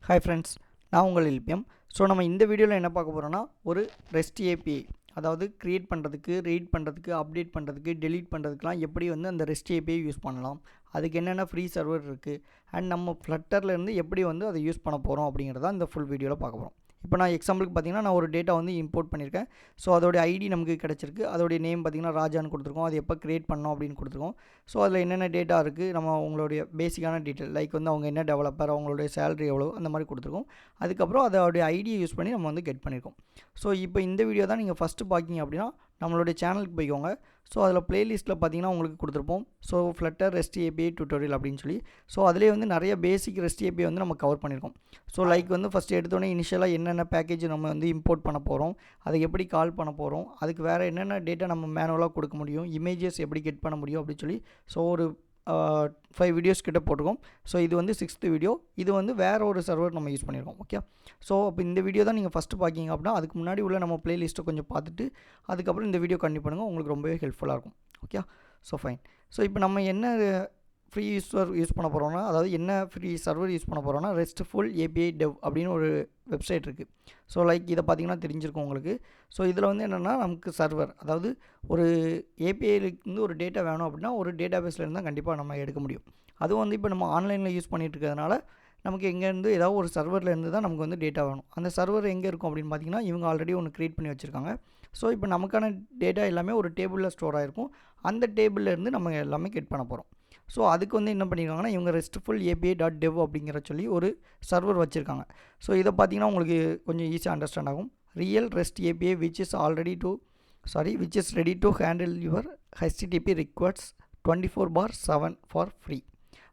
Hi friends, நான் உங்கள் இல்பியம். So நம்ம இந்த வீடியோவில் என்ன பார்க்க போகிறோன்னா, ஒரு ரெஸ்ட் ஏபிஐ, அதாவது க்ரியேட் பண்ணுறதுக்கு, ரீட் பண்ணுறதுக்கு, அப்டேட் பண்ணுறதுக்கு, டெலீட் பண்ணுறதுக்குலாம் எப்படி வந்து அந்த ரெஸ்ட் ஏபிஐ யூஸ் பண்ணலாம், அதுக்கு என்னென்ன ஃப்ரீ சர்வர் இருக்குது, அண்ட் நம்ம ஃப்ளட்டர்லேருந்து எப்படி வந்து அதை யூஸ் பண்ண போகிறோம் அப்படிங்கிறத இந்த ஃபுல் வீடியோவில் பார்க்க போகிறோம். இப்போ நான் எக்ஸாம்பிளுக்கு பார்த்தீங்கன்னா, நான் ஒரு டேட்டா வந்து இம்போர்ட் பண்ணியிருக்கேன். ஸோ அதோடைய ஐடி நமக்கு கிடச்சிருக்கு. அதோடைய நேம் பார்த்தீங்கன்னா ராஜான்னு கொடுத்துருக்கோம். அது எப்போ க்ரியேட் பண்ணோம் அப்படின்னு கொடுத்துருக்கோம். ஸோ அதில் என்னென்ன டேட்டா இருக்குது, நம்ம உங்களுடைய பேசிக்கான டீட்டெயில் லைக் வந்து அவங்க என்ன டெவலப்பர், அவங்களுடைய சேலரி எவ்வளோ, அந்த மாதிரி கொடுத்துருக்கோம். அதுக்கப்புறம் அதோடைய ஐடியை யூஸ் பண்ணி நம்ம வந்து கெட் பண்ணியிருக்கோம். ஸோ இப்போ இந்த வீடியோ தான் நீங்கள் ஃபஸ்ட்டு பார்க்கிங்க அப்படின்னா நம்மளுடைய சேனலுக்கு போய்க்கோங்க. ஸோ அதில் ப்ளேலிஸ்ட்டில் பார்த்தீங்கன்னா உங்களுக்கு கொடுத்துருப்போம். So flutter rest API tutorial அப்படின்னு சொல்லி. ஸோ அதிலே வந்து நிறைய பேசிக் ரெஸ்ட் ஏபிஐ வந்து நம்ம கவர் பண்ணியிருக்கோம். ஸோ லைக் வந்து ஃபஸ்ட்டு எடுத்தோடனே இனிஷியலாக என்னென்ன பேக்கேஜ் நம்ம வந்து இம்போர்ட் பண்ண போகிறோம், அதை எப்படி கால் பண்ண போகிறோம், அதுக்கு வேறு என்னென்ன டேட்டா நம்ம மேனுவலாக கொடுக்க முடியும், இமேஜஸ் எப்படி கெட் பண்ண முடியும் அப்படின்னு சொல்லி. ஸோ ஒரு 5 வீடியோஸ் கிட்ட போட்டிருக்கோம். ஸோ இது வந்து 6th வீடியோ. இது வந்து வேறு ஒரு சர்வர் நம்ம யூஸ் பண்ணியிருக்கோம். ஓகே. ஸோ அப்போ இந்த வீடியோ தான் நீங்கள் ஃபஸ்ட்டு பார்க்கிங்க அப்படின்னா அதுக்கு முன்னாடி உள்ள நம்ம ப்ளேலிஸ்ட்டை கொஞ்சம் பார்த்துட்டு அதுக்கப்புறம் இந்த வீடியோ கண்டினியூ பண்ணுங்கள். உங்களுக்கு ரொம்பவே ஹெல்ப்ஃபுல்லாக இருக்கும். ஓகே. So fine. ஸோ இப்போ நம்ம என்ன ஃப்ரீ யூஸ் பண்ண போகிறோம்னா, அதாவது என்ன ஃப்ரீ சர்வர் யூஸ் பண்ண போகிறோம்னா, ரெஸ்ட்ஃபுல் ஏபிஐ டெவ் அப்படின்னு ஒரு வெப்சைட் இருக்குது. ஸோ லைக் இதை பார்த்தீங்கன்னா தெரிஞ்சிருக்கும் உங்களுக்கு. ஸோ இதில் வந்து என்னென்னா நமக்கு சர்வர், அதாவது ஒரு ஏபிஐலேருந்து ஒரு டேட்டா வேணும் அப்படின்னா ஒரு டேட்டா பேஸ்லேருந்து தான் கண்டிப்பாக நம்ம எடுக்க முடியும். அதுவும் வந்து இப்போ நம்ம ஆன்லைனில் யூஸ் பண்ணிகிட்டு இருக்கிறதுனால நமக்கு எங்கேருந்து ஏதாவது ஒரு சர்வர்லேருந்து தான் நமக்கு வந்து டேட்டா வேணும். அந்த சர்வர் எங்கே இருக்கும் அப்படின்னு பார்த்தீங்கன்னா இவங்க ஆல்ரெடி ஒன்று க்ரியேட் பண்ணி வச்சுருக்காங்க. ஸோ இப்போ நமக்கான டேட்டா எல்லாமே ஒரு டேபிளில் ஸ்டோர் ஆகிருக்கும். அந்த டேபிள்லேருந்து நம்ம எல்லாமே கெட் பண்ண போகிறோம். ஸோ அதுக்கு வந்து என்ன பண்ணியிருக்காங்கன்னா இவங்க ரெஸ்ட்ஃபுல் ஏபிஐ டாட் டெவ் அப்படிங்கிற சொல்லி ஒரு சர்வர் வச்சுருக்காங்க. ஸோ இதை பார்த்தீங்கன்னா உங்களுக்கு கொஞ்சம் ஈஸியாக அண்டர்ஸ்டாண்ட் ஆகும். Real rest API which is ready to handle your HTTP ரிக்வெஸ்ட்ஸ் 24/7 for free.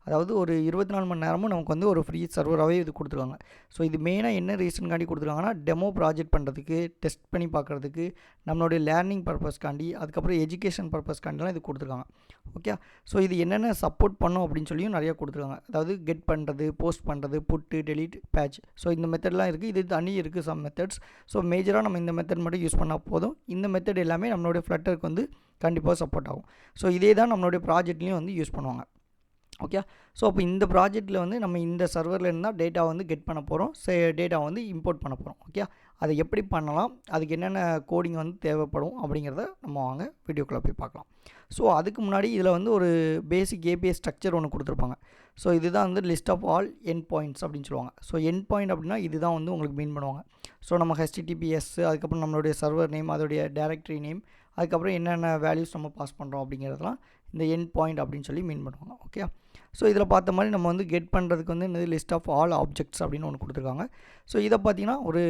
அதாவது ஒரு 24 மணி நேரமும் நமக்கு வந்து ஒரு ஃப்ரீ சர்வராகவே இது கொடுத்துருக்காங்க. ஸோ இது மெயினாக என்ன ரீசனுக்காண்டி கொடுத்துருக்காங்கன்னா டெமோ ப்ராஜெக்ட் பண்ணுறதுக்கு, டெஸ்ட் பண்ணி பார்க்குறதுக்கு, நம்மளுடைய லேர்னிங் பர்பஸ்க்காண்டி, அதுக்கப்புறம் எஜுகேஷன் பர்பஸ்க்காண்டிலாம் இது கொடுத்துருக்காங்க. ஓகே. ஸோ இது என்னென்ன சப்போர்ட் பண்ணும் அப்படின்னு சொல்லியும் நிறையா கொடுத்துருக்காங்க. அதாவது கெட் பண்ணுறது, போஸ்ட் பண்ணுறது, புட்டு, டெலீட், பேட்ச். ஸோ இந்த மெத்தட்லாம் இருக்குது. இது தனி இருக்குது சம் மெத்தட்ஸ். ஸோ மேஜராக நம்ம இந்த மெத்தட் மட்டும் யூஸ் பண்ணால் போதும். இந்த மெத்தட் எல்லாமே நம்மளுடைய ஃப்ளட்டருக்கு வந்து கண்டிப்பாக சப்போர்ட் ஆகும். ஸோ இதே தான் நம்மளுடைய ப்ராஜெக்ட்லேயும் வந்து யூஸ் பண்ணுவாங்க. ஓகே. ஸோ அப்போ இந்த ப்ராஜெக்ட்டில் வந்து நம்ம இந்த சர்வரில் இருந்தால் டேட்டா வந்து கெட் பண்ண போகிறோம், டேட்டா வந்து இம்போர்ட் பண்ண போகிறோம். ஓகே. அதை எப்படி பண்ணலாம், அதுக்கு என்னென்ன கோடிங் வந்து தேவைப்படும் அப்படிங்கிறத நம்ம வாங்க வீடியோக்குள்ளே போய் பார்க்கலாம். ஸோ அதுக்கு முன்னாடி இதில் வந்து ஒரு பேசிக் ஏபிஐ ஸ்ட்ரக்சர் ஒன்று கொடுத்துருப்பாங்க. ஸோ இதுதான் வந்து list of all end points அப்படின்னு சொல்லுவாங்க. ஸோ எண்ட் பாயிண்ட் அப்படின்னா இதுதான் வந்து உங்களுக்கு மீன் பண்ணுவாங்க. ஸோ நம்ம HTTPS, அதுக்கப்புறம் நம்மளுடைய சர்வர் நேம், அதோடைய டைரக்டரி நேம், அதுக்கப்புறம் என்னென்ன வேல்யூஸ் நம்ம பாஸ் பண்ணுறோம் அப்படிங்கிறதுலாம் இந்த எண்ட் பாயிண்ட் அப்படின்னு சொல்லி மீன் பண்ணுவாங்க. ஓகே. ஸோ இதில் பார்த்த மாதிரி நம்ம வந்து கெட் பண்ணுறதுக்கு வந்து இந்த லிஸ்ட் ஆஃப் ஆல் ஆப்ஜெக்ட்ஸ் அப்படின்னு ஒன்று கொடுத்துருக்காங்க. ஸோ இதை பார்த்தீங்கன்னா ஒரு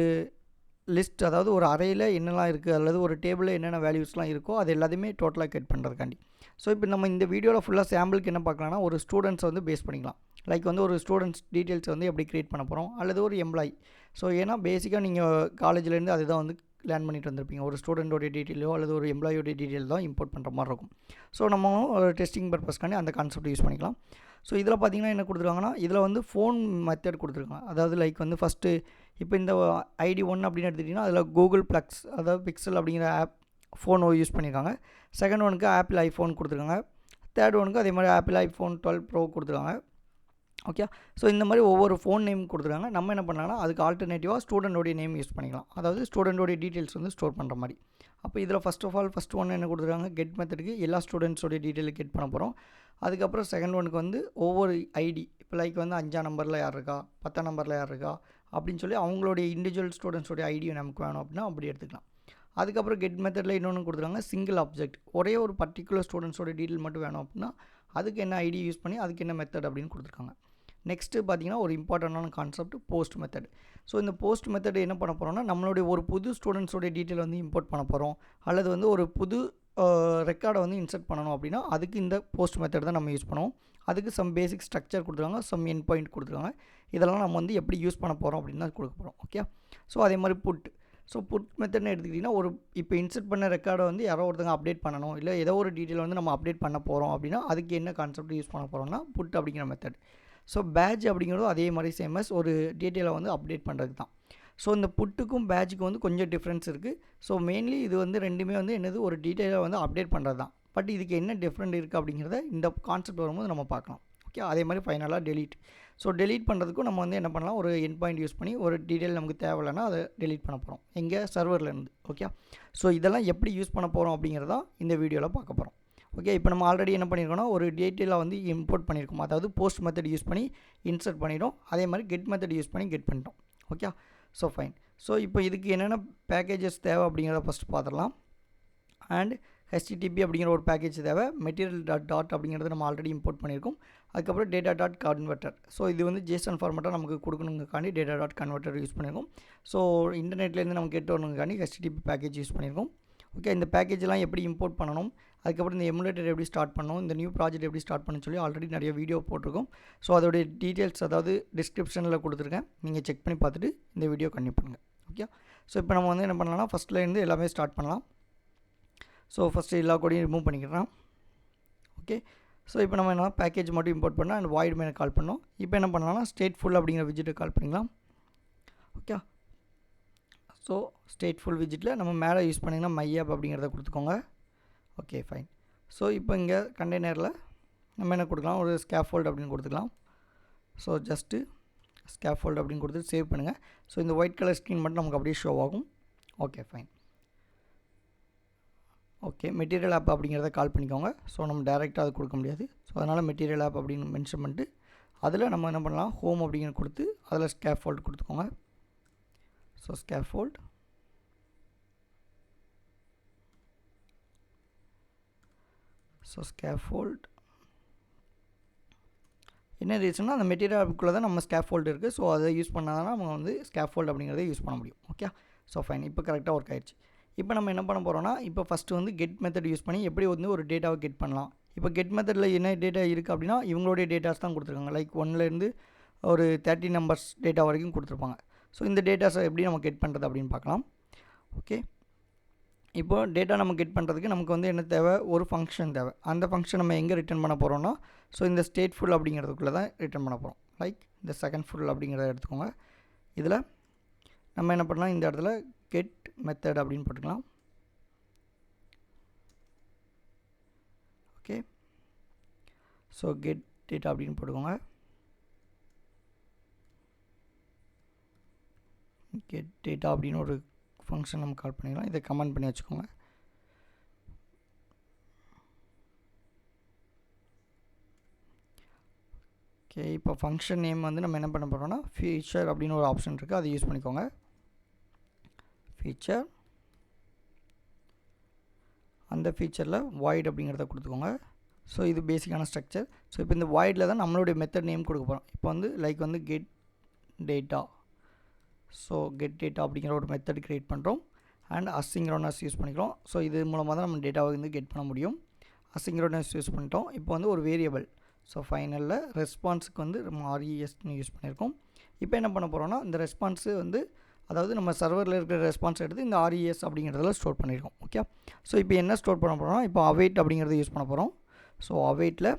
லிஸ்ட், அதாவது ஒரு அறையில் என்னெல்லாம் இருக்குது அல்லது ஒரு டேபிளில் என்னென்ன வேல்யூஸ்லாம் இருக்கோ அது எல்லாத்தையுமே டோட்டலாக கெட் பண்ணுறதுக்காண்டி. ஸோ இப்போ நம்ம இந்த வீடியோவில் ஃபுல்லாக சாம்பிளுக்கு என்ன பார்க்கலாம்னா ஒரு ஸ்டூடெண்ட்ஸை வந்து பேஸ் பண்ணிக்கலாம். லைக் வந்து ஒரு ஸ்டூடெண்ட்ஸ் டீட்டெயில்ஸ் வந்து எப்படி க்ரியேட் பண்ண போகிறோம், அல்லது ஒரு எம்ப்ளாயி. ஸோ ஏன்னா பேசிக்காக நீங்கள் காலேஜ்லேருந்து அதுதான் வந்து லேர்ன் பண்ணிட்டு வந்திருப்பீங்க. ஒரு ஸ்டூடெண்ட்டோடைய டீட்டெயிலோ அல்லது ஒரு எம்ப்ளாயோடைய டீட்டெயில் தான் இம்போர்ட் பண்ணுற மாதிரி இருக்கும். ஸோ நம்ம ஒரு டெஸ்டிங் பர்பஸ்க்காண்டி அந்த கான்செப்ட் யூஸ் பண்ணிக்கலாம். ஸோ இதில் பார்த்தீங்கன்னா என்ன கொடுத்துருக்காங்கன்னா இதில் வந்து ஃபோன் மெத்தட் கொடுத்துருக்காங்க. அதாவது லைக் வந்து ஃபஸ்ட்டு இப்போ இந்த ID 1 அப்படின்னு எடுத்துக்கிட்டிங்கன்னா அதில் கூகுள் ப்ளக்ஸ், அதாவது பிக்சல் அப்படிங்கிற ஆப் ஃபோன் யூஸ் பண்ணியிருக்காங்க. செகண்ட் ஒனுக்கு ஆப்பிள் ஐஃபோன் கொடுத்துருக்காங்க. தேர்ட் ஒனுக்கு அதே மாதிரி ஆப்பிள் ஐஃபோன் 12 ப்ரோ கொடுத்துருக்காங்க. ஓகே. ஸோ இந்த மாதிரி ஒவ்வொரு ஃபோன் நேம் கொடுத்துருக்காங்க. நம்ம என்ன பண்ணலாம்னா அதுக்கு ஆல்டர்னேட்டிவாக ஸ்டூடெண்ட்டோடைய நேம் யூஸ் பண்ணிக்கலாம். அதாவது ஸ்டூடெண்ட்டோடைய டீட்டெயில்ஸ் வந்து ஸ்டோர் பண்ணுற மாதிரி. அப்போ இதில் ஃபஸ்ட் ஒன்று என்ன கொடுத்துருக்காங்க, கெட் மெத்தடுக்கு எல்லா ஸ்டூடெண்ட்ஸோடைய டீட்டெயில் கெட் பண்ண போகிறோம். அதுக்கப்புறம் செகண்ட் ஒனுக்கு வந்து ஒவ்வொரு ஐடி, இப்போ லைக் வந்து 5ஆம் நம்பரில் யார் இருக்கா, 10ஆம் நம்பரில் யார் இருக்கா அப்படின்னு சொல்லி அவங்களுடைய இண்டிவிஜுவல் ஸ்டூடெண்ட்ஸோடைய ஐடியை நமக்கு வேணும் அப்படின்னா அப்படி எடுத்துக்கலாம். அதுக்கப்புறம் கெட் மெத்தடில் இன்னொன்று கொடுத்துருக்காங்க சிங்கிள் ஆப்ஜெக்ட், ஒரே ஒரு பர்டிகுலர் ஸ்டூடெண்ட்ஸோட டீட்டெயில் மட்டும் வேணும் அப்படின்னா அதுக்கு என்ன ஐடி யூஸ் பண்ணி அதுக்கு என்ன மெத்தட் அப்படின்னு கொடுத்துருக்காங்க. நெக்ஸ்ட்டு பார்த்தீங்கன்னா ஒரு இம்பார்ட்டண்டான கான்செப்ட் போஸ்ட் மெத்தட். ஸோ இந்த போஸ்ட் மெத்தட் என்ன பண்ண போகிறோம்னா நம்மளுடைய ஒரு புது ஸ்டூடெண்ட்ஸோடைய டீட்டெயில் வந்து இம்போர்ட் பண்ண போகிறோம், அல்லது வந்து ஒரு புது ரெக்கார்டை வந்து இன்சர்ட் பண்ணணும் அப்படின்னா அதுக்கு இந்த போஸ்ட் மெத்தட் தான் நம்ம யூஸ் பண்ணுவோம். அதுக்கு சம் பேசிக் ஸ்ட்ரக்சர் கொடுத்துருக்காங்க, சம் எண்ட் பாயிண்ட் கொடுத்துருக்காங்க. இதெல்லாம் நம்ம வந்து எப்படி யூஸ் பண்ண போகிறோம் அப்படின்னு தான் கொடுக்க போகிறோம். ஓகே. ஸோ அதே மாதிரி புட். ஸோ புட் மெத்தட்னு எடுத்துக்கிட்டிங்கன்னா ஒரு இப்போ இன்சர்ட் பண்ண ரெக்கார்டை வந்து யாரோ ஒருத்தங்க அப்டேட் பண்ணணும், இல்லை ஏதோ ஒரு டீட்டெயில் வந்து நம்ம அப்டேட் பண்ண போகிறோம் அப்படின்னா அதுக்கு என்ன கான்செப்ட் யூஸ் பண்ண போகிறோம்னா புட் அப்படிங்கிற மெத்தட். ஸோ பேட்ச் அப்படிங்கிறது அதே மாதிரி சேமஸ் ஒரு டீட்டெயிலை வந்து அப்டேட் பண்ணுறது தான். ஸோ இந்த புட்டுக்கும் பேட்சுக்கும் வந்து கொஞ்சம் டிஃப்ரென்ஸ் இருக்குது. ஸோ மெயின்லி இது வந்து ரெண்டுமே வந்து என்னது ஒரு டீட்டெயிலை வந்து அப்டேட் பண்ணுறது தான். பட் இதுக்கு என்ன டிஃப்ரெண்ட் இருக்குது அப்படிங்கிறத இந்த கான்செப்ட் வரும்போது நம்ம பார்க்கலாம். ஓகே. அதே மாதிரி ஃபைனலாக டெலீட். ஸோ டெலீட் பண்ணுறதுக்கும் நம்ம வந்து என்ன பண்ணலாம், ஒரு எண்ட் பாயிண்ட் யூஸ் பண்ணி ஒரு டீட்டெயில் நமக்கு தேவையில்லைன்னா அதை டெலீட் பண்ண போகிறோம் எங்கே சர்வர்லேருந்து. ஓகே. ஸோ இதெல்லாம் எப்படி யூஸ் பண்ண போகிறோம் அப்படிங்கிறதா இந்த வீடியோவில் பார்க்க போகிறோம். ஓகே. இப்போ நம்ம ஆல்ரெடி என்ன பண்ணியிருக்கோம்னா ஒரு டீட்டெயிலாக வந்து இம்போர்ட் பண்ணியிருக்கோம். அதாவது போஸ்ட் மெத்தட் யூஸ் பண்ணி இன்சர்ட் பண்ணிட்டோம். அதே மாதிரி கெட் மெத்தட் யூஸ் பண்ணி கெட் பண்ணிட்டோம். ஓகே. So fine. ஸோ இப்போ இதுக்கு என்னென்ன பேக்கேஜஸ் தேவை அப்படிங்கிறத ஃபஸ்ட்டு பார்த்துடலாம். அண்ட் HTTP அப்படிங்கிற ஒரு பேக்கேஜ் தேவை. மெட்டீரியல் அப்படிங்கிறது நம்ம ஆல்ரெடி இம்போர்ட் பண்ணியிருக்கோம். அதுக்கப்புறம் data.converter. ஸோ இது வந்து JSON ஃபார்மேட்டாக நமக்கு கொடுக்கணுங்காண்டி data.converter யூஸ் பண்ணியிருக்கோம். ஸோ இன்டர்நெட்லேருந்து நமக்கு கேட்டு வரணுங்காண்டி HTTP பேக்கேஜ் யூஸ் பண்ணியிருக்கோம். ஓகே. இந்த பேக்கேஜெலாம் எப்படி இம்போர்ட் பண்ணணும், அதுக்கப்புறம் இந்த எமுலேட்டர் எப்படி ஸ்டார்ட் பண்ணணும், இந்த நியூ ப்ராஜெக்ட் எப்படி ஸ்டார்ட் பண்ணணும்னு சொல்லி ஆல்ரெடி நிறைய வீடியோ போட்டிருக்கோம். ஸோ அதோடைய டீட்டெயில்ஸ் அதாவது டிஸ்கிரிப்ஷனில் கொடுத்துருக்கேன். நீங்கள் செக் பண்ணி பார்த்துட்டு இந்த வீடியோ கண்டிப்பாக பண்ணுங்கள். ஓகே. ஸோ இப்போ நம்ம வந்து என்ன பண்ணலாம்னா ஃபஸ்ட்லேருந்து எல்லாமே ஸ்டார்ட் பண்ணலாம். ஸோ ஃபஸ்ட்டு எல்லா கோடையும் ரிமூவ் பண்ணிக்கிறோம். ஓகே. ஸோ இப்போ நம்ம என்ன பேக்கேஜ் மட்டும் இம்போர்ட் பண்ணால் அண்ட் வாய்ட் மெனு கால் பண்ணோம். இப்போ என்ன பண்ணலாம்னா ஸ்டேட்ஃபுல் அப்படிங்கிற விஜிட்டை கால் பண்ணிக்கலாம். ஓகே. ஸோ ஸ்டேட்ஃபுல் விஜிட்டில் நம்ம மேலே யூஸ் பண்ணிங்கன்னா மை ஆப் அப்படிங்கிறத கொடுத்துக்கோங்க. Okay fine. ஸோ இப்போ இங்கே கண்டெய்னரில் நம்ம என்ன கொடுக்கலாம், ஒரு ஸ்கேஃபோல்ட் அப்படின்னு கொடுத்துக்கலாம். ஸோ ஜஸ்ட்டு ஸ்கேஃபோல்ட் அப்படின்னு கொடுத்து சேவ் பண்ணுங்கள். ஸோ இந்த ஒயிட் கலர் ஸ்க்ரீன் மட்டும் நமக்கு அப்படியே ஷோ ஆகும். Okay fine. Okay. Material app அப்படிங்கிறத கால் பண்ணிக்கோங்க. ஸோ நம்ம டேரெக்டாக அது கொடுக்க முடியாது. ஸோ அதனால் மெட்டீரியல் ஆப் அப்படின்னு மென்ஷன் பண்ணிட்டு அதில் நம்ம என்ன பண்ணலாம், ஹோம் அப்படின்னு கொடுத்து அதில் ஸ்கேஃபோல்ட் கொடுத்துக்கோங்க. ஸோ ஸ்கேஃபோல்ட். ஸோ ஸ்கேஃபோல்ட் என்ன ரீசன்னா அந்த மெட்டீரியல் ஆப்புக்குள்ளே தான் நம்ம ஸ்கேஃபோல்ட் இருக்குது. ஸோ அதை யூஸ் பண்ணால் தான் நம்ம வந்து ஸ்கேஃபோல்ட் அப்படிங்கிறத யூஸ் பண்ண முடியும். ஓகே. So fine. இப்போ கரெக்டாக ஒர்க் ஆயிடுச்சு. இப்போ நம்ம என்ன பண்ண போகிறோம்னா இப்போ ஃபஸ்ட்டு வந்து கெட் மெத்தட் யூஸ் பண்ணி எப்படி வந்து ஒரு டேட்டாவை கெட் பண்ணலாம். இப்போ கெட் மெத்தடில் என்ன டேட்டா இருக்குது அப்படின்னா இவங்களுடைய டேட்டாஸ் தான் கொடுத்துருக்காங்க. லைக் 1லேருந்து ஒரு 30 நம்பர்ஸ் டேட்டா வரைக்கும் கொடுத்துருப்பாங்க. ஸோ இந்த டேட்டாஸை எப்படி நம்ம கெட் பண்ணுறது அப்படின்னு பார்க்கலாம். ஓகே. இப்போ டேட்டா நம்ம கெட் பண்ணுறதுக்கு நமக்கு வந்து என்ன தேவை, ஒரு ஃபங்க்ஷன் தேவை. அந்த ஃபங்க்ஷன் நம்ம எங்கே ரிட்டர்ன் பண்ண போகிறோம்னா ஸோ இந்த ஸ்டேட்ஃபுல் அப்படிங்கிறதுக்குள்ளே தான் ரிட்டர்ன் பண்ண போகிறோம். லைக் இந்த செகண்ட் ஃபுல் அப்படிங்கிறத எடுத்துக்கோங்க. இதில் நம்ம என்ன பண்ணலாம், இந்த இடத்துல கெட் மெத்தட் அப்படின்னு போட்டுக்கலாம். ஓகே. ஸோ கெட் டேட்டா அப்படின்னு போட்டுக்கோங்க. கெட் டேட்டா அப்படின்னு ஒரு ஃபங்க்ஷன் நம்ம கால் பண்ணிக்கலாம். இதை கமெண்ட் பண்ணி வச்சுக்கோங்க. ஓகே. இப்போ ஃபங்க்ஷன் நேம் வந்து நம்ம என்ன பண்ண போகிறோம்னா ஃபீச்சர் அப்படின்னு ஒரு ஆப்ஷன் இருக்குது, அதை யூஸ் பண்ணிக்கோங்க. ஃபீச்சர். அந்த ஃபீச்சரில் வாய்ட் அப்படிங்கிறத கொடுத்துக்கோங்க. ஸோ இது பேசிக்கான ஸ்ட்ரக்சர். ஸோ இப்போ இந்த வாய்டில் தான் நம்மளுடைய மெத்தட் நேம் கொடுக்க போகிறோம். இப்போ வந்து லைக் வந்து get data. So get data அப்படிங்கிற ஒரு மெத்தட் க்ரியேட் பண்ணுறோம். அண்ட் அசிங்க்ரோனஸ் யூஸ் பண்ணிக்கிறோம். ஸோ இது மூலமாக தான் நம்ம டேட்டாவை வந்து கெட் பண்ண முடியும். அசிங்க்ரோனஸ் யூஸ் பண்ணிட்டோம். இப்போ வந்து ஒரு வேரியபிள். ஸோ ஃபைனலில் ரெஸ்பான்ஸுக்கு வந்து நம்ம RESன்னு யூஸ் பண்ணியிருக்கோம். இப்போ என்ன பண்ண போகிறோம்னா இந்த ரெஸ்பான்ஸு வந்து அதாவது நம்ம சர்வரில் இருக்கிற ரெஸ்பான்ஸ் எடுத்து இந்த RES அப்படிங்கிறதுல ஸ்டோர் பண்ணியிருக்கோம். ஓகே. ஸோ இப்போ என்ன ஸ்டோர் பண்ண போகிறோம்னா இப்போ await அப்படிங்கிறத யூஸ் பண்ண போகிறோம். ஸோ awaitல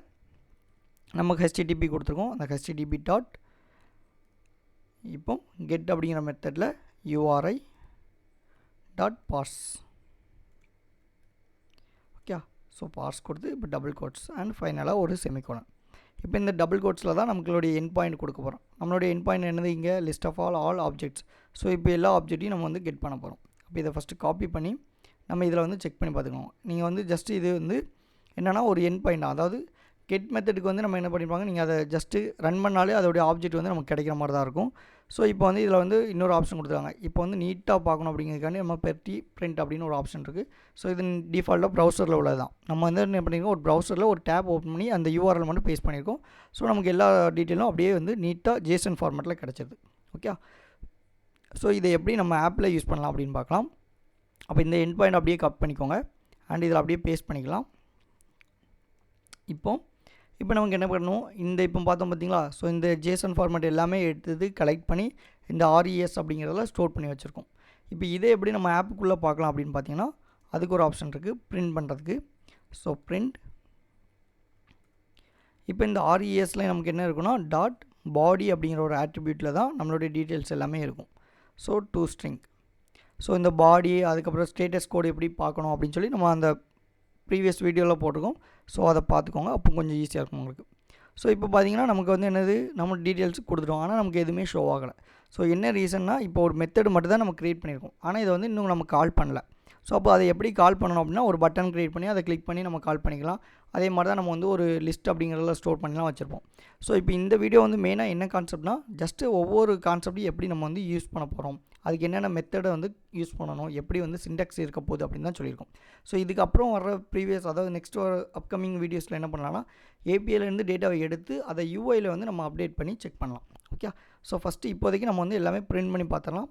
நமக்கு HTTP கொடுத்துருக்கோம். அந்த HTTP டாட் இப்போ கெட் அப்படிங்கிற மெத்தடில் URI dot parse. Okay. So parse கொடுத்து இப்போ டபுள் கோட்ஸ் அண்ட் ஃபைனலாக ஒரு செமிகோலன். இப்போ இந்த டபுள் கோட்ஸில் தான் நம்மளுடைய எண்ட் பாயிண்ட் கொடுக்க போகிறோம். நம்மளுடைய எண்ட் பாயிண்ட் என்னது, இங்கே list of all objects. So இப்போ எல்லா ஆப்ஜெக்ட்டையும் நம்ம வந்து கெட் பண்ண போகிறோம். அப்போ இதை ஃபஸ்ட்டு காப்பி பண்ணி நம்ம இதில் வந்து செக் பண்ணி பார்த்துக்கோங்க. நீங்கள் வந்து ஜஸ்ட்டு இது வந்து என்னென்னா ஒரு எண்ட் பாயிண்ட் தான். அதாவது கெட் மெத்தடுக்கு வந்து நம்ம என்ன பண்ணிப்பாங்க, நீங்கள் அதை ஜஸ்ட்டு ரன் பண்ணாலே அதோடைய ஆப்ஜெக்ட் வந்து நமக்கு கிடைக்கிற மாதிரி தான் இருக்கும். ஸோ இப்போ வந்து இதில் வந்து இன்னொரு ஆப்ஷன் கொடுத்துருக்காங்க. இப்போ வந்து நீட்டாக பார்க்கணும் அப்படிங்கிறதுக்காண்டி நம்ம பெர்டி பிரிண்ட் அப்படின்னு ஒரு ஆப்ஷன் இருக்குது. ஸோ இது டிஃபால்ட்டாக ப்ரௌசரில் உள்ளது தான். நம்ம வந்து என்ன பண்ணியிருக்கோம், ஒரு ப்ரௌசரில் ஒரு டேப் ஓப்பன் பண்ணி அந்த URL மட்டும் பேஸ்ட் பண்ணியிருக்கோம். ஸோ நமக்கு எல்லா டீட்டெயிலும் அப்படியே வந்து நீட்டாக JSON ஃபார்மேட்டில் கிடச்சிது. ஓகே. ஸோ இதை எப்படி நம்ம ஆப்பில் யூஸ் பண்ணலாம் அப்படின்னு பார்க்கலாம். அப்போ இந்த எண்ட் பாயிண்ட் அப்படியே கட் பண்ணிக்கோங்க அண்ட் இதில் அப்படியே பேஸ்ட் பண்ணிக்கலாம். இப்போ நமக்கு என்ன பண்ணணும், இந்த இப்போ பார்த்தோம் பார்த்தீங்களா. ஸோ இந்த JSON ஃபார்மேட் எல்லாமே எடுத்து கலெக்ட் பண்ணி இந்த RES அப்படிங்கிறதுல ஸ்டோர் பண்ணி வச்சுருக்கோம். இப்போ இதை எப்படி நம்ம ஆப்புக்குள்ளே பார்க்கலாம் அப்படின்னு பார்த்தீங்கன்னா அதுக்கு ஒரு ஆப்ஷன் இருக்குது பிரிண்ட் பண்ணுறதுக்கு. So print. இப்போ இந்த RESல நமக்கு என்ன இருக்குன்னா டாட் பாடி அப்படிங்கிற ஒரு ஆட்ரிபியூட்டில் தான் நம்மளுடைய டீட்டெயில்ஸ் எல்லாமே இருக்கும். So to string. ஸோ இந்த பாடி அதுக்கப்புறம் ஸ்டேட்டஸ் கோடு எப்படி பார்க்கணும் அப்படின்னு சொல்லி நம்ம அந்த ப்ரீவியஸ் வீடியோவில் போட்டிருக்கோம். ஸோ அதை பார்த்துக்கோங்க, அப்போ கொஞ்சம் ஈஸியாக இருக்கும் உங்களுக்கு. ஸோ இப்போ பார்த்தீங்கன்னா நமக்கு வந்து என்னது நம்ம டீட்டெயில்ஸ் கொடுத்துட்டோம், ஆனால் நமக்கு எதுவுமே ஷோ ஆகலை. ஸோ என்ன ரீசன்னா இப்போ ஒரு மெத்தட் மட்டும் தான் நம்ம க்ரியேட் பண்ணியிருக்கோம், ஆனால் இதை வந்து இன்னும் நம்ம கால் பண்ணல. ஸோ அப்போ அதை எப்படி கால் பண்ணணும் அப்படின்னா ஒரு பட்டன் க்ரியேட் பண்ணி அதை கிளிக் பண்ணி நம்ம கால் பண்ணிக்கலாம். அதே மாதிரி தான் நம்ம வந்து ஒரு லிஸ்ட் அப்படிங்கிறதுல ஸ்டோர் பண்ணிலாம் வச்சுருப்போம். ஸோ இப்போ இந்த வீடியோ வந்து மெயினாக என்ன கான்செப்ட்னா ஜஸ்ட்டு ஒவ்வொரு கான்செப்ட்டையும் எப்படி நம்ம வந்து யூஸ் பண்ண போகிறோம், அதுக்கு என்னென்ன மெத்தடை வந்து யூஸ் பண்ணணும், எப்படி வந்து சின்டாக்ஸ் இருக்க போகுது அப்படின்னு தான் சொல்லியிருக்கோம். ஸோ இதுக்கப்புறம் வர ப்ரீவியஸ் அதாவது நெக்ஸ்ட் வர அப்கமிங் வீடியோஸில் என்ன பண்ணலாம்னா ஏபிஐலேருந்து டேட்டாவை எடுத்து அதை யூஐயில் வந்து நம்ம அப்டேட் பண்ணி செக் பண்ணலாம். ஓகே, ஸோ ஃபஸ்ட்டு இப்போதைக்கு நம்ம வந்து எல்லாமே பிரிண்ட் பண்ணி பார்த்துடலாம்.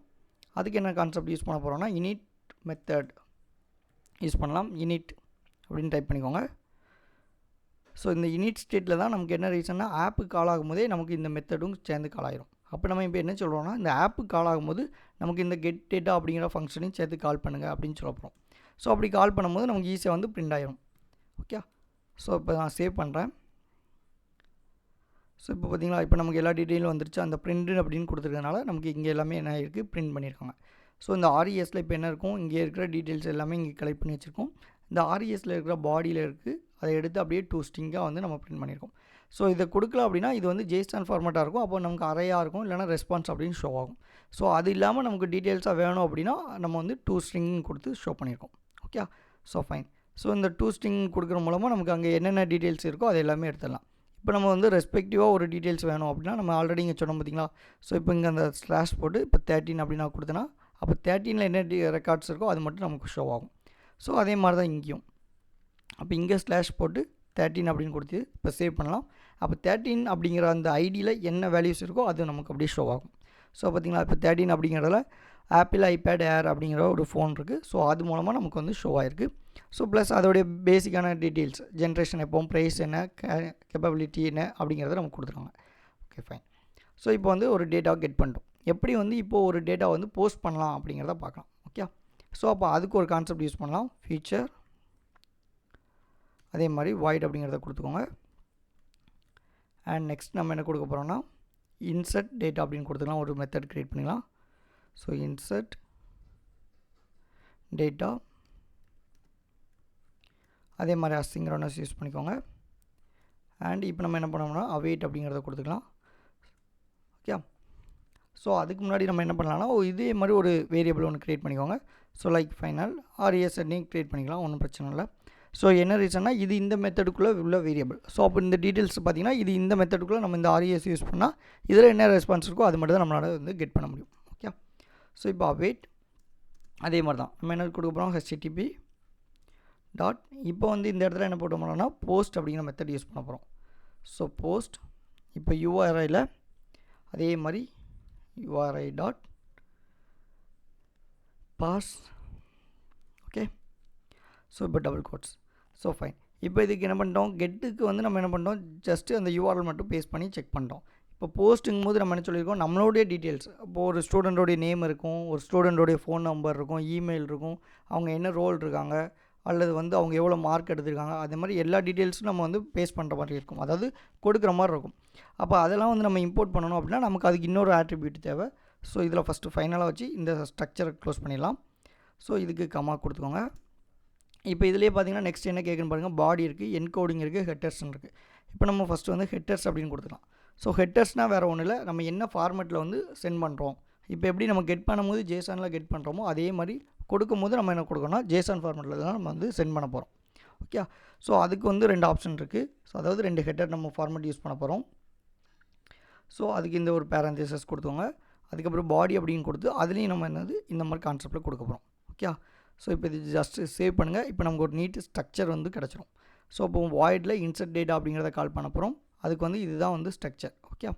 அதுக்கு என்ன கான்செப்ட் யூஸ் பண்ண போகிறோம்னா இனிட் மெத்தட் யூஸ் பண்ணலாம். இனிட் அப்படின்னு டைப் பண்ணிக்கோங்க. ஸோ இந்த இனிட் ஸ்டேட்டில் தான் நமக்கு என்ன ரீசன்னா ஆப்பு கால் ஆகும்போதே நமக்கு இந்த மெத்தடும் சேர்ந்து கால் ஆகிரும். அப்போ நம்ம இப்போ என்ன சொல்கிறோம்னா இந்த ஆப்பு கால் ஆகும்போது நமக்கு இந்த கெட் டேட்டா அப்படிங்கிற ஃபங்க்ஷனையும் சேர்த்து கால் பண்ணுங்கள் அப்படின்னு சொல்ல போகிறோம். ஸோ அப்படி கால் பண்ணும்போது நமக்கு ஈஸியாக வந்து பிரிண்ட் ஆகிரும். ஓகே, ஸோ இப்போ நான் சேவ் பண்ணுறேன். ஸோ இப்போ பார்த்தீங்களா இப்போ நமக்கு எல்லா டீட்டெயிலும் வந்துருச்சு. அந்த பிரிண்ட் அப்படின்னு கொடுத்துருக்கனால நமக்கு இங்கே எல்லாமே என்ன இருக்குது பிரிண்ட் பண்ணியிருக்காங்க. ஸோ இந்த ஆர்இஎஸில் இப்போ என்ன இருக்கும், இங்கே இருக்கிற டீட்டெயில்ஸ் எல்லாமே இங்கே கலெக்ட் பண்ணி வச்சுருக்கோம். இந்த ஆர்இஎஸில் இருக்கிற பாடியில் இருக்குது, அதை எடுத்து அப்படியே டூ ஸ்ட்ரிங்காக வந்து நம்ம பிரிண்ட் பண்ணியிருக்கோம். ஸோ இதை கொடுக்கல அப்படின்னா இது வந்து ஜேசன் ஃபார்மேட்டாக இருக்கும், அப்போ நமக்கு அரையாக இருக்கும், இல்லைனா ரெஸ்பான்ஸ் அப்படின்னு ஷோ ஆகும். ஸோ அது இல்லாமல் நமக்கு டீட்டெயில்ஸாக வேணும் அப்படின்னா நம்ம வந்து டூ ஸ்ட்ரிங் கொடுத்து ஷோ பண்ணியிருக்கோம். Okay, so fine. ஸோ இந்த டூ ஸ்ட்ரிங் கொடுக்குற மூலமாக நமக்கு அங்கே என்னென்ன டீட்டெயில்ஸ் இருக்கோ அது எல்லாமே எடுத்துடலாம். இப்போ நம்ம வந்து ரெஸ்பெக்டிவாக ஒரு டீட்டெயில்ஸ் வேணும் அப்படின்னா நம்ம ஆல்ரெடி இங்கே சொன்னோம் பார்த்தீங்களா. ஸோ இப்போ இங்கே அந்த ஸ்லாஷ் போட்டு இப்போ 13 அப்படின்னு நான் கொடுத்தேன்னா அப்போ 13ல் என்ன ரெக்கார்ட்ஸ் இருக்கோ அது மட்டும் நமக்கு ஷோ ஆகும். ஸோ அதே மாதிரி தான் இங்கேயும் அப்போ இங்கே ஸ்லாஷ் போட்டு 13 அப்படின்னு கொடுத்து இப்போ சேவ் பண்ணலாம். அப்போ 13 அப்படிங்கிற அந்த ஐடியில் என்ன வேல்யூஸ் இருக்கோ அது நமக்கு அப்படியே ஷோ ஆகும். ஸோ பார்த்திங்களா இப்போ 13 அப்படிங்கிறதுல ஆப்பிள் ஐபேட் ஏர் அப்படிங்கிற ஒரு ஃபோன் இருக்குது. ஸோ அது மூலமாக நமக்கு வந்து ஷோ ஆகிருக்கு. ஸோ ப்ளஸ் அதோடைய பேசிக்கான டீட்டெயில்ஸ் ஜென்ரேஷன் எப்போவும் ப்ரைஸ் என்ன கேப்பபிலிட்டி என்ன அப்படிங்கிறத நமக்கு கொடுத்துருவாங்க. Okay fine. ஸோ இப்போ வந்து ஒரு டேட்டாவை கெட் பண்ணிட்டோம். எப்படி வந்து இப்போது ஒரு டேட்டா வந்து போஸ்ட் பண்ணலாம் அப்படிங்கிறத பார்க்கலாம். ஓகே, ஸோ அப்போ அதுக்கு ஒரு கான்செப்ட் யூஸ் பண்ணலாம். ஃபீச்சர் அதே மாதிரி வாய்ட் அப்படிங்கிறத கொடுத்துக்கோங்க. அண்ட் நெக்ஸ்ட் நம்ம என்ன கொடுக்க போகிறோம்னா இன்சர்ட் டேட்டா அப்படின்னு கொடுத்துக்கலாம். ஒரு மெத்தட் க்ரியேட் பண்ணிக்கலாம். ஸோ இன்சர்ட் டேட்டா அதே மாதிரி அசிங்க்ரோனஸ் யூஸ் பண்ணிக்கோங்க. அண்ட் இப்போ நம்ம என்ன பண்ணோம்னா அவேட் அப்படிங்கிறத கொடுத்துக்கலாம். ஓகே, ஸோ அதுக்கு முன்னாடி நம்ம என்ன பண்ணலாம்னா இதே மாதிரி ஒரு வேரியபிள் ஒன்று க்ரியேட் பண்ணிக்கோங்க. ஸோ லைக் ஃபைனல் ஆர்இஎஸ்என்ஏ க்ரியேட் பண்ணிக்கலாம், ஒன்றும் பிரச்சனை இல்லை. ஸோ என்ன ரீசன்னா இது இந்த மெத்தடுக்குள்ளே உள்ள வேரியபிள். ஸோ அப்போ இந்த டீட்டெயில்ஸ் பார்த்திங்கன்னா இது இந்த மெத்தடுக்குள்ளே நம்ம இந்த ஆர்இஎஸ் யூஸ் பண்ணால் இதில் என்ன ரெஸ்பான்ஸ் இருக்கோ அது மட்டும் தான் நம்மளால் வந்து கெட் பண்ண முடியும். ஓகே, ஸோ இப்போ அவேட் அதே மாதிரி தான் நம்ம என்ன கொடுக்க போகிறோம் ஹெச்டிடிபி டாட் இப்போ வந்து இந்த இடத்துல என்ன போட்டு போனோம்னா போஸ்ட் அப்படிங்கிற மெத்தட் யூஸ் பண்ண போகிறோம். ஸோ போஸ்ட் இப்போ யூஆர்ஐயில் அதே மாதிரி URI dot parse. Okay, so இப்போ டபுள் கோட்ஸ். So fine. இப்போ இதுக்கு என்ன பண்ணிட்டோம் கெட்டுக்கு வந்து நம்ம என்ன பண்ணிட்டோம் ஜஸ்ட்டு அந்த யூஆர்எல் மட்டும் பேஸ்ட் பண்ணி செக் பண்ணிட்டோம். இப்போ போஸ்ட்டுங்கும் போது நம்ம என்ன சொல்லியிருக்கோம் நம்மளுடைய டீட்டெயில்ஸ் இப்போது ஒரு ஸ்டூடெண்ட்டோடைய நேம் இருக்கும், ஒரு ஸ்டூடெண்ட்டோடைய ஃபோன் நம்பர் இருக்கும், இமெயில் இருக்கும், அவங்க என்ன ரோல் இருக்காங்க அல்லது வந்து அவங்க எவ்வளோ மார்க் எடுத்திருக்காங்க, அதே மாதிரி எல்லா டீட்டெயில்ஸும் நம்ம வந்து பேஸ்ட் பண்ணுற மாதிரி இருக்கும், அதாவது கொடுக்குற மாதிரி இருக்கும். அப்போ அதெல்லாம் வந்து நம்ம இம்போர்ட் பண்ணணும் அப்படின்னா நமக்கு அதுக்கு இன்னொரு ஆட்ரிபியூட் தேவை. ஸோ இதில் ஃபஸ்ட்டு ஃபைனலாக வச்சு இந்த ஸ்ட்ரக்சரை க்ளோஸ் பண்ணிடலாம். ஸோ இதுக்கு கமா கொடுத்துக்கோங்க. இப்போ இதிலே பார்த்தீங்கன்னா நெக்ஸ்ட் என்ன கேட்குன்னு பாருங்கள், பாடி இருக்குது, என்கோடிங் இருக்குது, ஹெட்டர்ஸ்ன்னு இருக்குது. இப்போ நம்ம ஃபஸ்ட்டு வந்து ஹெட்டர்ஸ் அப்படின்னு கொடுத்துக்கலாம். ஸோ ஹெட்டர்ஸ்னால் வேறு ஒன்றும் இல்லை, நம்ம என்ன ஃபார்மேட்டில் வந்து சென்ட் பண்ணுறோம். இப்போ எப்படி நம்ம கெட் பண்ணும்போது ஜேசனில் கெட் பண்ணுறோமோ அதே மாதிரி கொடுக்கும்போது நம்ம என்ன கொடுக்கணும்னா ஜேசன் ஃபார்மேட்டில் தான் நம்ம வந்து சென்ட் பண்ண போகிறோம். ஓகே, ஸோ அதுக்கு வந்து 2 ஆப்ஷன் இருக்குது. ஸோ அதாவது 2 ஹெட்டர் நம்ம ஃபார்மேட் யூஸ் பண்ண போகிறோம். ஸோ அதுக்கு இந்த ஒரு பேரந்தசிஸ் கொடுத்துவோங்க. அதுக்கப்புறம் பாடி அப்படின்னு கொடுத்து அதுலேயும் நம்ம என்னது இந்த மாதிரி கான்செப்டில் கொடுக்க போகிறோம். ஓகே, ஸோ இப்போ இது ஜஸ்ட்டு சேவ் பண்ணுங்கள். இப்போ நமக்கு ஒரு நீட் ஸ்ட்ரக்சர் வந்து கிடச்சிரும். ஸோ இப்போ வாய்டில் இன்சர்ட் டேட்டா அப்படிங்கிறத கால் பண்ண போகிறோம். அதுக்கு வந்து இதுதான் வந்து ஸ்ட்ரக்சர். ஓகே,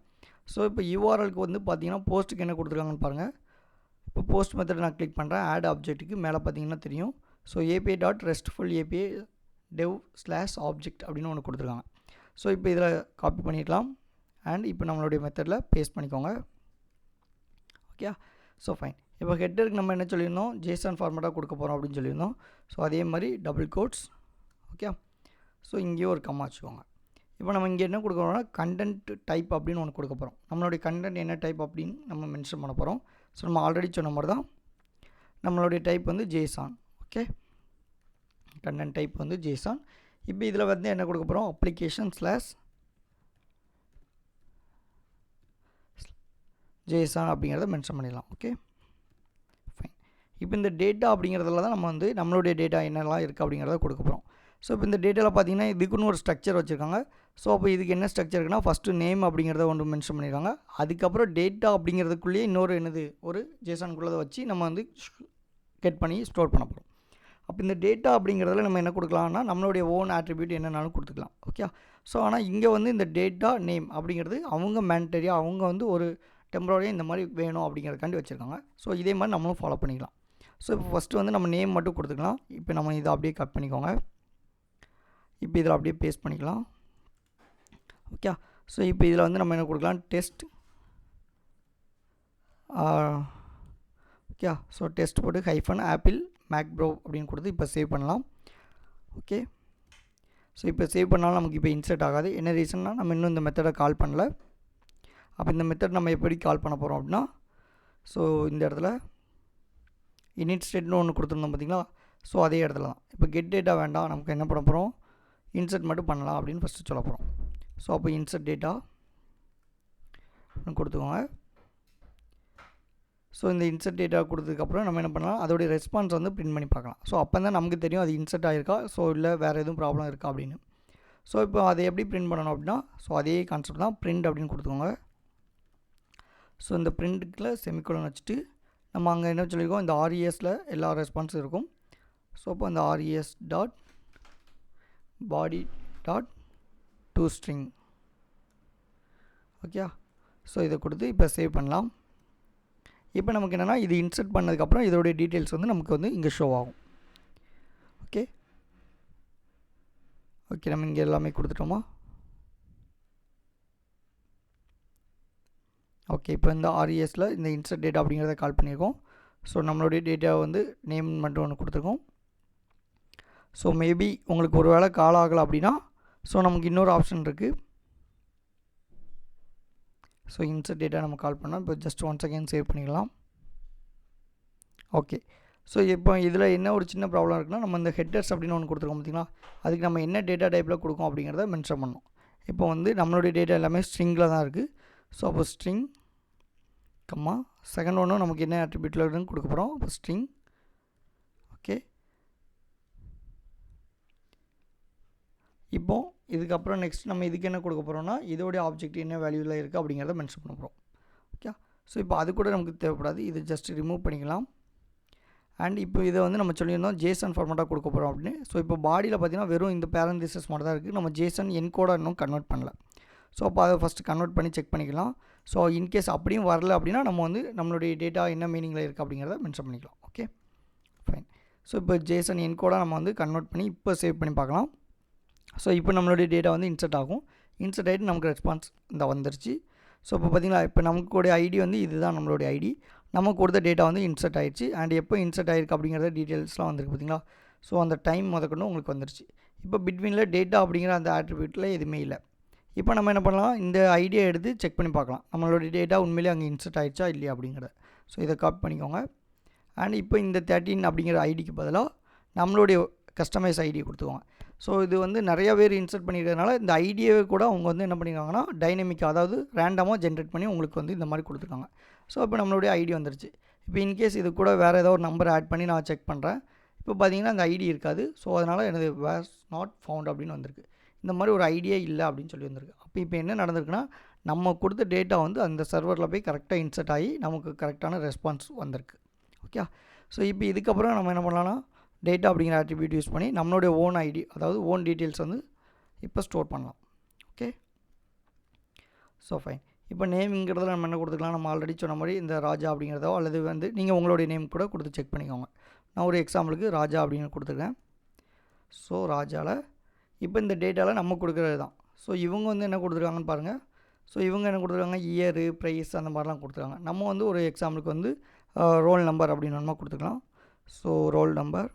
ஸோ இப்போ யூஆர்எலுக்கு வந்து பார்த்தீங்கன்னா போஸ்ட்டுக்கு என்ன கொடுத்துருக்காங்கன்னு பாருங்கள். இப்போ போஸ்ட் மெத்தட் நான் கிளிக் பண்ணுறேன். ஆட் ஆப்ஜெக்ட்டுக்கு மேலே பார்த்தீங்கன்னா தெரியும். So API dot RESTful API டெவ் slash object அப்படின்னு ஒன்று கொடுத்துருக்காங்க. ஸோ இப்போ இதில் காப்பி பண்ணிக்கலாம். அண்ட் இப்போ நம்மளுடைய மெத்தடில் பேஸ்ட் பண்ணிக்கோங்க. Okay, so fine. இப்போ ஹெட்டருக்கு நம்ம என்ன சொல்லியிருந்தோம் ஜேசன் ஃபார்மேட்டாக கொடுக்க போகிறோம் அப்படின்னு சொல்லியிருந்தோம். ஸோ அதே மாதிரி டபுள் கோட்ஸ். ஓகே, ஸோ இங்கேயும் ஒரு கம்மா வச்சுக்கோங்க. இப்போ நம்ம இங்கே என்ன கொடுக்க போகிறோம்னா கண்டென்ட் டைப் அப்படின்னு ஒன்று கொடுக்க போகிறோம். நம்மளுடைய கண்டென்ட் என்ன டைப் அப்படின்னு நம்ம மென்ஷன் பண்ண போகிறோம். ஸோ நம்ம ஆல்ரெடி சொன்ன மாதிரி தான் நம்மளுடைய டைப் வந்து ஜேசான். ஓகே, கண்டென்ட் டைப் வந்து ஜேசான். இப்போ இதில் வந்து என்ன கொடுக்க போகிறோம் அப்ளிகேஷன் ஸ்லாஷ் ஜேசன் அப்படிங்கிறத மென்ஷன் பண்ணிடலாம். Okay fine. இப்போ இந்த டேட்டா அப்படிங்கிறதுல தான் நம்ம வந்து நம்மளுடைய டேட்டா என்னெல்லாம் இருக்குது அப்படிங்கிறத கொடுக்க போகிறோம். ஸோ இப்போ இந்த டேட்டாவில் பார்த்தீங்கன்னா இதுக்குன்னு ஒரு ஸ்ட்ரக்சர் வச்சுருக்காங்க. ஸோ அப்போ இதுக்கு என்ன ஸ்ட்ரக்சர் இருக்குன்னா ஃபஸ்ட்டு நேம் அப்படிங்கிறத ஒன்று மென்ஷன் பண்ணியிருக்காங்க. அதுக்கப்புறம் டேட்டா அப்படிங்கிறதுக்குள்ளேயே இன்னொரு ஒரு ஜேசனுக்குள்ளதை வச்சு நம்ம வந்து கெட் பண்ணி ஸ்டோர் பண்ண போகிறோம். அப்போ இந்த டேட்டா அப்படிங்கிறதுல நம்ம என்ன கொடுக்கலாம்னா நம்மளுடைய ஓன் ஆட்ரிபியூட் என்னென்னாலும் கொடுத்துக்கலாம். ஓகே. ஸோ ஆனால் இங்கே வந்து இந்த டேட்டா நேம் அப்படிங்கிறது அவங்க மேண்டரியாக அவங்க வந்து ஒரு டெம்பரரியாக இந்த மாதிரி வேணும் அப்படிங்கிறதுக்காண்டி வச்சுருக்காங்க. ஸோ இதே மாதிரி நம்மளும் ஃபாலோ பண்ணிக்கலாம். ஸோ இப்போ ஃபஸ்ட்டு வந்து நம்ம நேம் மட்டும் கொடுத்துக்கலாம். இப்போ நம்ம இதை அப்படியே கட் பண்ணிக்கோங்க. இப்போ இதில் அப்படியே பேஸ்ட் பண்ணிக்கலாம். ஓகே. ஸோ இப்போ இதில் வந்து நம்ம என்ன கொடுக்கலாம் டெஸ்ட். ஓகே. ஸோ டெஸ்ட் போட்டு ஹைஃபன் ஆப்பிள் மேக் ப்ரோ அப்படின்னு கொடுத்து இப்போ சேவ் பண்ணலாம். ஓகே. ஸோ இப்போ சேவ் பண்ணாலும் நமக்கு இப்போ இன்சர்ட் ஆகாது. என்ன ரீசன்னா நம்ம இன்னும் இந்த மெத்தடை கால் பண்ணல. அப்போ இந்த மெத்தட் நம்ம எப்படி கால் பண்ண போகிறோம் அப்படின்னா ஸோ இந்த இடத்துல இனிட் ஸ்டேட்னு ஒன்று கொடுத்துருந்தோம் பார்த்தீங்களா. ஸோ அதே இடத்துல தான் இப்போ கெட் டேட்டா வேண்டாம், நமக்கு என்ன பண்ண போகிறோம் இன்சர்ட் மட்டும் பண்ணலாம் அப்படின்னு ஃபஸ்ட்டு சொல்ல போகிறோம். ஸோ அப்போ இன்சர்ட் டேட்டா கொடுத்துக்கோங்க. ஸோ இந்த இன்சர்ட் டேட்டா கொடுத்ததுக்கப்புறம் நம்ம என்ன பண்ணலாம் அதோடைய ரெஸ்பான்ஸ் வந்து பிரிண்ட் பண்ணி பார்க்கலாம். ஸோ அப்போ தான் நமக்கு தெரியும் அது இன்சர்ட் ஆகிருக்கா, ஸோ இல்லை வேறு எதுவும் ப்ராப்ளம் இருக்கா அப்படின்னு. ஸோ இப்போ அதை எப்படி பிரிண்ட் பண்ணணும் அப்படின்னா ஸோ அதே கான்செப்ட் தான் பிரிண்ட் அப்படின்னு கொடுத்துக்கோங்க. ஸோ இந்த பிரிண்ட்டுக்குள்ள செமிகோலன் வச்சுட்டு நம்ம அங்கே என்ன சொல்லியிருக்கோம் இந்த ஆர்இஎஸில் எல்லா ரெஸ்பான்ஸும் இருக்கும். ஸோ அப்போ அந்த RES dot body dot to string. Okay. So இதை கொடுத்து இப்போ சேவ் பண்ணலாம். இப்போ நமக்கு என்னென்னா இது இன்சர்ட் பண்ணதுக்கப்புறம் இதோடைய டீட்டெயில்ஸ் வந்து நமக்கு வந்து இங்கே ஷோ ஆகும். ஓகே. ஓகே நம்ம இங்கே எல்லாமே கொடுத்துட்டோமா. ஓகே. இப்போ இந்த ஆர்இஎஸில் இந்த இன்சர்ட் டேட்டா அப்படிங்கிறத கால் பண்ணியிருக்கோம். ஸோ நம்மளுடைய டேட்டாவை வந்து நேம் மட்டும் ஒன்று கொடுத்துருக்கோம். ஸோ மேபி உங்களுக்கு ஒரு வேளை கால் ஆகலை அப்படின்னா ஸோ நமக்கு இன்னொரு ஆப்ஷன் இருக்குது. ஸோ இன்சர்ட் டேட்டா நம்ம கால் பண்ணால் இப்போ ஜஸ்ட் ஒன்ஸ் அகேன் சேவ் பண்ணிக்கலாம். ஓகே. ஸோ இப்போ இதில் என்ன ஒரு சின்ன ப்ராப்ளம் இருக்குன்னா நம்ம இந்த ஹெட்டர்ஸ் அப்படின்னு ஒன்று கொடுத்துருக்கோம் பார்த்தீங்களா, அதுக்கு நம்ம என்ன டேட்டா டைப்பில் கொடுக்கும் அப்படிங்கிறத மென்ஷன் பண்ணோம். இப்போ வந்து நம்மளுடைய டேட்டா எல்லாமே ஸ்ட்ரிங்கில் தான் இருக்குது. ஸோ அப்போ ஸ்ட்ரிங் கம்மா செகண்ட் ஒன்றும் நமக்கு என்ன ஆட்ரிபியூட்டில் இருக்குன்னு கொடுக்க போகிறோம். அப்போ ஸ்ட்ரிங். ஓகே. இப்போ இதுக்கப்புறம் நெக்ஸ்ட் நம்ம இதுக்கு என்ன கொடுக்க போகிறோம்னா இதோடைய ஆப்ஜெக்ட் என்ன வேல்யூவில் இருக்குது அப்படிங்கிறத மென்ஷன் பண்ண போகிறோம். ஓகே. ஸோ இப்போ அது கூட நமக்கு தேவைப்படாது, இது ஜஸ்ட் ரிமூவ் பண்ணிக்கலாம். அண்ட் இப்போ இதை வந்து நம்ம சொல்லியிருந்தோம் ஜேசன் ஃபார்மேட்டாக கொடுக்க போகிறோம் அப்படின்னு. ஸோ இப்போ பாடியில் பார்த்திங்கன்னா வெறும் இந்த பேரந்திசஸ் மட்டும் தான் இருக்குது, நம்ம ஜேசன் என்கோடாக இன்னும் கன்வெர்ட் பண்ணல. ஸோ அப்போ அதை ஃபஸ்ட்டு கன்வெர்ட் பண்ணி செக் பண்ணிக்கலாம். ஸோ இன்கேஸ் அப்படியும் வரல அப்படின்னா நம்ம வந்து நம்மளுடைய டேட்டா என்ன மீனிங்கில் இருக்குது அப்படிங்கிறத மென்ஷன் பண்ணிக்கலாம். Okay fine. ஸோ இப்போ ஜேசன் என்கோடாக நம்ம வந்து கன்வெர்ட் பண்ணி இப்போ சேவ் பண்ணி பார்க்கலாம். ஸோ இப்போ நம்மளுடைய டேட்டா வந்து இன்சர்ட் ஆகும். இன்சர்ட் ஆகிட்டு நமக்கு ரெஸ்பான்ஸ் இந்த வந்துருச்சு. ஸோ இப்போ பார்த்திங்களா இப்போ நமக்கு ஐடி வந்து இதுதான் நம்மளுடைய ஐடி, நமக்கு கொடுத்த டேட்டா வந்து இன்சர்ட் ஆகிடுச்சு. அண்ட் எப்போ இன்சர்ட் ஆகிருக்கு அப்படிங்கிறத டீட்டெயில்ஸ்லாம் வந்துருக்கு பார்த்திங்களா. ஸோ அந்த டைம் முதற்கொண்டு உங்களுக்கு வந்துருச்சு. இப்போ பிட்வீனில் டேட்டா அப்படிங்கிற அந்த ஆட்ரிபியூட்டில் எதுவுமே இல்லை. இப்போ நம்ம என்ன பண்ணலாம் இந்த ஐடியா எடுத்து செக் பண்ணி பார்க்கலாம் நம்மளுடைய டேட்டா உண்மையிலே அங்கே இன்சர்ட் ஆகிடுச்சா இல்லையா அப்படிங்கிறத. ஸோ இதை காப்பி பண்ணிக்கோங்க. அண்ட் இப்போ இந்த 13 அப்படிங்கிற ஐடிக்கு பதிலாக நம்மளுடைய கஸ்டமைஸ் ஐடி கொடுத்துக்கோங்க. ஸோ இது வந்து நிறையா பேர் இன்சர்ட் பண்ணியிருக்கிறதுனால இந்த ஐடியாவே கூட அவங்க வந்து என்ன பண்ணியிருக்காங்கன்னா டைனமிக்காக அதாவது ரேண்டமாக ஜென்ரேட் பண்ணி உங்களுக்கு வந்து இந்த மாதிரி கொடுத்துருக்காங்க. ஸோ இப்போ நம்மளுடைய ஐடி வந்துருச்சு. இப்போ இன்கேஸ் இது கூட வேறு ஏதோ ஒரு நம்பர் ஆட் பண்ணி நான் செக் பண்ணுறேன். இப்போ பார்த்தீங்கன்னா அந்த ஐடி இருக்காது. ஸோ அதனால் எனது வாஸ் நாட் ஃபவுண்ட் அப்படின்னு வந்திருக்கு. இந்த மாதிரி ஒரு ஐடியா இல்லை அப்படின்னு சொல்லி வந்திருக்கு. இப்போ என்ன நடந்திருக்குன்னா நம்ம கொடுத்த டேட்டா வந்து அந்த சர்வரில் போய் கரெக்டாக இன்சர்ட் ஆகி நமக்கு கரெக்டான ரெஸ்பான்ஸ் வந்திருக்கு. ஓகே. ஸோ இப்போ இதுக்கப்புறம் நம்ம என்ன பண்ணலாம்னா டேட்டா அப்படிங்கிற ஆட்ரிபியூட் யூஸ் பண்ணி நம்மளுடைய ஓன் ஐடி அதாவது ஓன் டீட்டெயில்ஸ் வந்து இப்போ ஸ்டோர் பண்ணலாம். ஓகே. So fine. இப்போ நேம்ங்கிறதுல நம்ம என்ன கொடுத்துக்கலாம், நம்ம ஆல்ரெடி சொன்ன மாதிரி இந்த ராஜா அப்படிங்கிறதோ அல்லது வந்து நீங்கள் உங்களுடைய நேம் கூட கொடுத்து செக் பண்ணிக்கோங்க. நான் ஒரு எக்ஸாம்பிளுக்கு ராஜா அப்படின்னு கொடுத்துருக்கேன். ஸோ ராஜாவில் இப்போ இந்த டேட்டாவில் நம்ம கொடுக்குறது தான். ஸோ இவங்க வந்து என்ன கொடுத்துருக்காங்கன்னு பாருங்கள். ஸோ இவங்க என்ன கொடுத்துருக்காங்க இயரு ப்ரைஸ் அந்த மாதிரிலாம் கொடுத்துருக்காங்க. நம்ம வந்து ஒரு எக்ஸாம்பிளுக்கு வந்து ரோல் நம்பர் அப்படின்னு நம்ம கொடுத்துக்கலாம். ஸோ ரோல் நம்பர்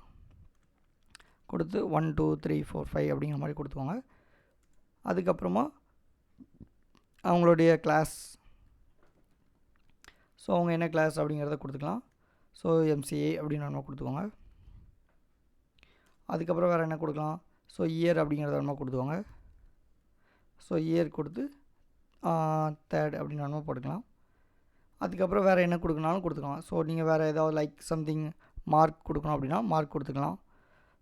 கொடுத்து 1 2 3 4 5 அப்படிங்கிற மாதிரி கொடுத்துக்கோங்க. அதுக்கப்புறமா அவங்களுடைய கிளாஸ், ஸோ அவங்க என்ன கிளாஸ் அப்படிங்கிறத கொடுத்துக்கலாம். ஸோ எம்சிஏ அப்படின்னு நம்ம கொடுத்துக்கோங்க. அதுக்கப்புறம் வேறு என்ன கொடுக்கலாம், ஸோ இயர் அப்படிங்கிறத நம்ம கொடுத்துக்கோங்க. ஸோ இயர் கொடுத்து தேர்ட் அப்படின்னு நம்ம போட்டுக்கலாம். அதுக்கப்புறம் வேறு என்ன கொடுக்கணாலும் கொடுத்துக்கலாம். ஸோ நீங்கள் வேறு ஏதாவது லைக் சம்திங் மார்க் கொடுக்கணும் அப்படின்னா மார்க் கொடுத்துக்கலாம்.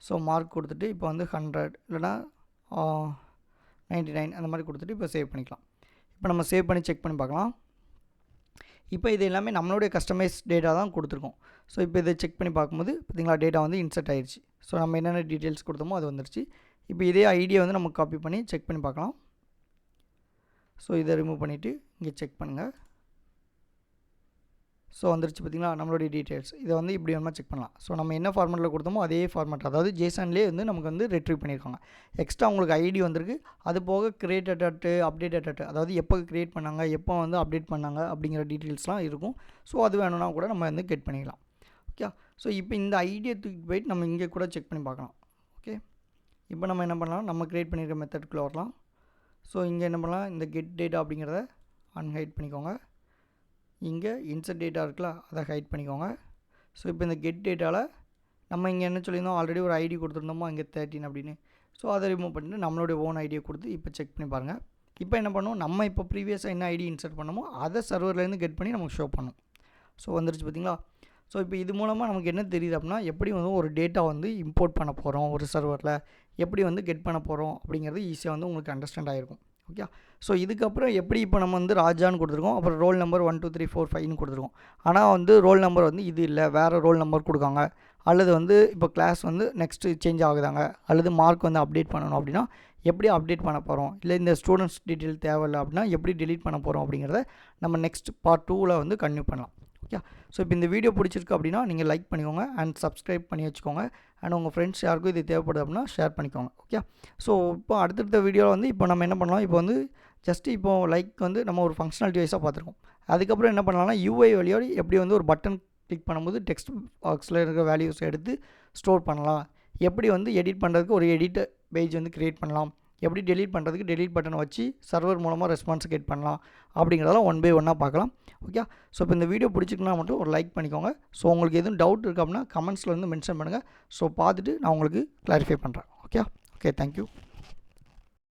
ஸோ மார்க் கொடுத்துட்டு இப்போ வந்து 100 இல்லைனா 99 அந்த மாதிரி கொடுத்துட்டு இப்போ சேவ் பண்ணிக்கலாம். இப்போ நம்ம சேவ் பண்ணி செக் பண்ணி பார்க்கலாம். இப்போ இது எல்லாமே நம்மளுடைய கஸ்டமைஸ் டேட்டா தான் கொடுத்துருக்கோம். ஸோ இப்போ இதை செக் பண்ணி பார்க்கும்போது பார்த்திங்களா டேட்டா வந்து இன்சர்ட் ஆயிடுச்சு. ஸோ நம்ம என்னென்ன டீட்டெயில்ஸ் கொடுத்தோமோ அது வந்துருச்சு. இப்போ இதே ஐடியை வந்து நம்ம காப்பி பண்ணி செக் பண்ணி பார்க்கலாம். ஸோ இதை ரிமூவ் பண்ணிவிட்டு இங்கே செக் பண்ணுங்கள். ஸோ வந்துருச்சு பார்த்திங்களா நம்மளுடைய டீட்டெயில்ஸ். இதை வந்து இப்படி வேணுமா செக் பண்ணலாம். ஸோ நம்ம என்ன ஃபார்மேட்டில் கொடுத்தோமோ அதே ஃபார்மேட், அதாவது ஜேசன்லேயே வந்து நமக்கு வந்து ரெட்ரீவ் பண்ணியிருக்காங்க. எக்ஸ்ட்ரா உங்களுக்கு ஐடி வந்திருக்கு. அது போக கிரியேட்டட் அப்டேட்டட், அதாவது எப்போ க்ரியேட் பண்ணாங்க, எப்போ வந்து அப்டேட் பண்ணாங்க அப்படிங்கிற டீட்டெயில்ஸ்லாம் இருக்கும். ஸோ அது வேணும்னா கூட நம்ம வந்து கெட் பண்ணிக்கலாம். ஓகே. ஸோ இப்போ இந்த ஐடியை தூக்கி போயிட்டு நம்ம இங்கே கூட செக் பண்ணி பார்க்கலாம். ஓகே. இப்போ நம்ம என்ன பண்ணலாம், நம்ம க்ரியேட் பண்ணியிருக்க மெத்தட்குள்ளே வரலாம். ஸோ இங்கே என்ன பண்ணலாம், இந்த கெட் டேட்டா அப்படிங்கிறத அன்ஹைட் பண்ணிக்கோங்க. இங்கே இன்சர்ட் டேட்டா இருக்குல்ல, அதை ஹைட் பண்ணிக்கோங்க. ஸோ இப்போ இந்த கெட் டேட்டாவில் நம்ம இங்கே என்ன சொல்லியிருந்தோம், ஆல்ரெடி ஒரு ஐடி கொடுத்துருந்தோமோ இங்கே 13 அப்படின்னு. ஸோ அதை ரிமூவ் பண்ணிட்டு நம்மளுடைய ஓன் ஐடியை கொடுத்து இப்போ செக் பண்ணி பாருங்கள். இப்போ என்ன பண்ணுவோம், நம்ம இப்போ ப்ரீவியஸாக என்ன ஐடி இன்சர்ட் பண்ணமோ அதை சர்வர்லேருந்து கெட் பண்ணி நமக்கு ஷோ பண்ணும். ஸோ வந்துருச்சு பார்த்திங்களா. ஸோ இப்போ இது மூலமாக நமக்கு என்ன தெரியுது அப்படின்னா, எப்படி வந்து ஒரு டேட்டா வந்து இம்போர்ட் பண்ண போகிறோம் ஒரு சர்வரில், எப்படி வந்து கெட் பண்ண போகிறோம் அப்படிங்கிறது ஈஸியாக வந்து உங்களுக்கு அண்டர்ஸ்டாண்ட் ஆகிருக்கும். ஓகே. ஸோ இதுக்கப்புறம் எப்படி இப்போ நம்ம வந்து ராஜான்னு கொடுத்துருக்கோம், அப்புறம் ரோல் நம்பர் 1 2 3 4 5ன்னு கொடுத்துருக்கோம். ஆனால் வந்து ரோல் நம்பர் வந்து இது இல்லை, வேறு ரோல் நம்பர் கொடுக்காங்க, அல்லது வந்து இப்போ கிளாஸ் வந்து நெக்ஸ்ட்டு சேஞ்ச் ஆகுதாங்க, அல்லது மார்க் வந்து அப்டேட் பண்ணணும் அப்படின்னா எப்படி அப்டேட் பண்ண போகிறோம், இல்லை இந்த ஸ்டூடெண்ட்ஸ் டீட்டெயில் தேவையில்லை அப்படின்னா எப்படி டெலீட் பண்ண போகிறோம் அப்படிங்கிறத நம்ம நெக்ஸ்ட் பார்ட் 2ல் வந்து கன்டினியூ பண்ணலாம். ஓகே. ஸோ இப்போ இந்த வீடியோ பிடிச்சிருக்கு அப்படின்னா நீங்கள் லைக் பண்ணிக்கோங்க அண்ட் சப்ஸ்கிரைப் பண்ணி வச்சுக்கோங்க. அண்ட் உங்கள் ஃப்ரெண்ட்ஸ் யாருக்கும் இது தேவைப்படுது அப்படின்னா ஷேர் பண்ணிக்கோங்க. ஓகே. ஸோ இப்போ அடுத்தடுத்த வீடியோவில் வந்து இப்போ நம்ம என்ன பண்ணலாம், இப்போ வந்து ஜஸ்ட்டு இப்போ லைக் வந்து நம்ம ஒரு ஃபங்க்ஷனாலிட்டி வைஸாக பார்த்துருக்கோம். அதுக்கப்புறம் என்ன பண்ணலாம்னா யூஐ வழியோடு எப்படி வந்து ஒரு பட்டன் கிளிக் பண்ணும்போது டெக்ஸ்ட் பாக்ஸில் இருக்கிற வேல்யூஸ் எடுத்து ஸ்டோர் பண்ணலாம், எப்படி வந்து எடிட் பண்ணுறதுக்கு ஒரு எடிட் பேஜ் வந்து க்ரியேட் பண்ணலாம், எப்படி டெலீட் பண்ணுறதுக்கு டெலீட் பட்டனை வச்சு சர்வர் மூலமாக ரெஸ்பான்ஸ் கெட் பண்ணலாம் அப்படிங்கிறதெல்லாம் 1 by 1 பார்க்கலாம். ஓகே. ஸோ இப்போ இந்த வீடியோ பிடிச்சிருக்குன்னா மட்டும் ஒரு லைக் பண்ணிக்கோங்க. ஸோ உங்களுக்கு எதுவும் டவுட் இருக்குது அப்படின்னா கமெண்ட்ஸில் வந்து மென்ஷன் பண்ணுங்கள். ஸோ பார்த்துட்டு நான் உங்களுக்கு கிளாரிஃபை பண்ணுறேன். ஓகே. தேங்க்யூ.